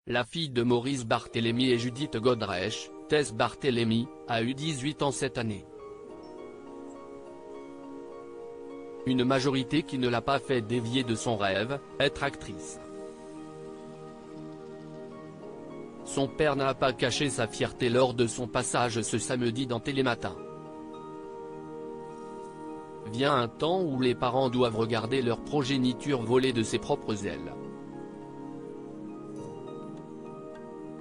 La fille de Maurice Barthélémy et Judith Godrèche, Tess Barthélémy, a eu 18 ans cette année. Une majorité qui ne l'a pas fait dévier de son rêve, être actrice. Son père n'a pas caché sa fierté lors de son passage ce samedi dans Télématin. Vient un temps où les parents doivent regarder leur progéniture voler de ses propres ailes.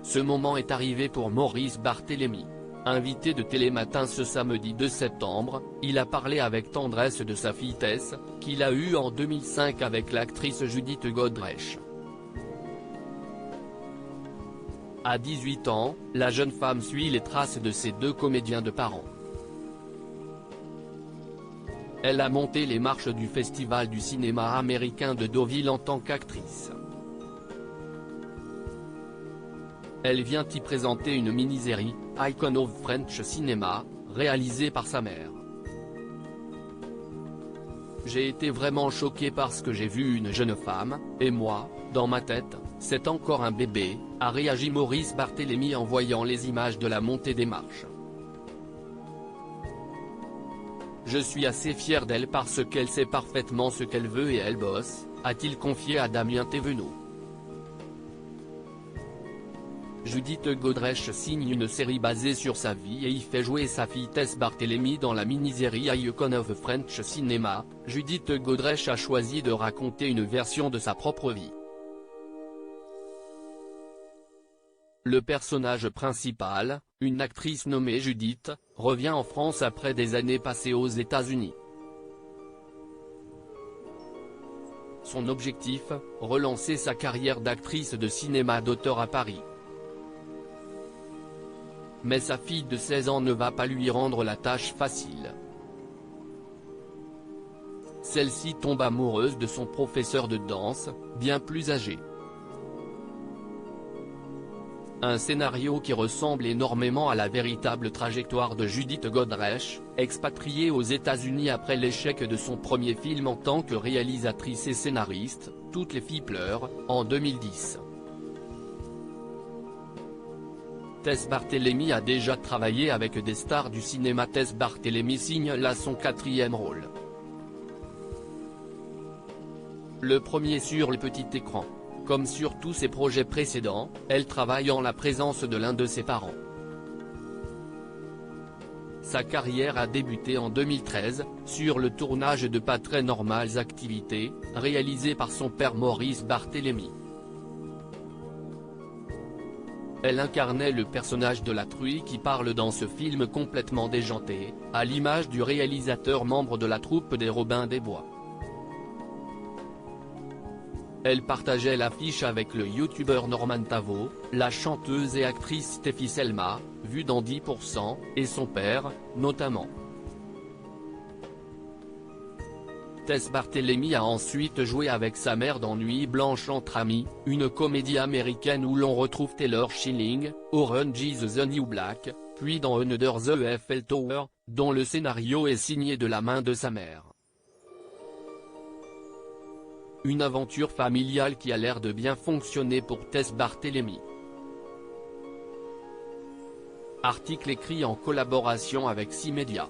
Ce moment est arrivé pour Maurice Barthélémy. Invité de Télématin ce samedi 2 septembre, il a parlé avec tendresse de sa fille Tess, qu'il a eue en 2005 avec l'actrice Judith Godrèche. À 18 ans, la jeune femme suit les traces de ses deux comédiens de parents. Elle a monté les marches du Festival du cinéma américain de Deauville en tant qu'actrice. Elle vient y présenter une mini-série, Icon of French Cinema, réalisée par sa mère. J'ai été vraiment choqué parce que j'ai vu une jeune femme, et moi, dans ma tête, c'est encore un bébé, a réagi Maurice Barthélémy en voyant les images de la montée des marches. Je suis assez fier d'elle parce qu'elle sait parfaitement ce qu'elle veut et elle bosse, a-t-il confié à Damien Thévenot. Judith Godrèche signe une série basée sur sa vie et y fait jouer sa fille Tess Barthélémy dans la mini-série Icon of French Cinema. Judith Godrèche a choisi de raconter une version de sa propre vie. Le personnage principal, une actrice nommée Judith, revient en France après des années passées aux États-Unis. Son objectif, relancer sa carrière d'actrice de cinéma d'auteur à Paris. Mais sa fille de 16 ans ne va pas lui rendre la tâche facile. Celle-ci tombe amoureuse de son professeur de danse, bien plus âgé. Un scénario qui ressemble énormément à la véritable trajectoire de Judith Godrèche, expatriée aux États-Unis après l'échec de son premier film en tant que réalisatrice et scénariste, Toutes les filles pleurent, en 2010. Tess Barthélémy a déjà travaillé avec des stars du cinéma. Tess Barthélémy signe là son 4e rôle. Le premier sur le petit écran. Comme sur tous ses projets précédents, elle travaille en la présence de l'un de ses parents. Sa carrière a débuté en 2013, sur le tournage de Pas très normales activités, réalisé par son père Maurice Barthélémy. Elle incarnait le personnage de la truie qui parle dans ce film complètement déjanté, à l'image du réalisateur membre de la troupe des Robins des Bois. Elle partageait l'affiche avec le youtubeur Norman Tavo, la chanteuse et actrice Stéphie Selma, vue dans 10%, et son père, notamment. Tess Barthélémy a ensuite joué avec sa mère dans Nuit blanche entre amis, une comédie américaine où l'on retrouve Taylor Schilling, Orange is the New Black, puis dans Another the Eiffel Tower, dont le scénario est signé de la main de sa mère. Une aventure familiale qui a l'air de bien fonctionner pour Tess Barthélémy. Article écrit en collaboration avec 6 médias.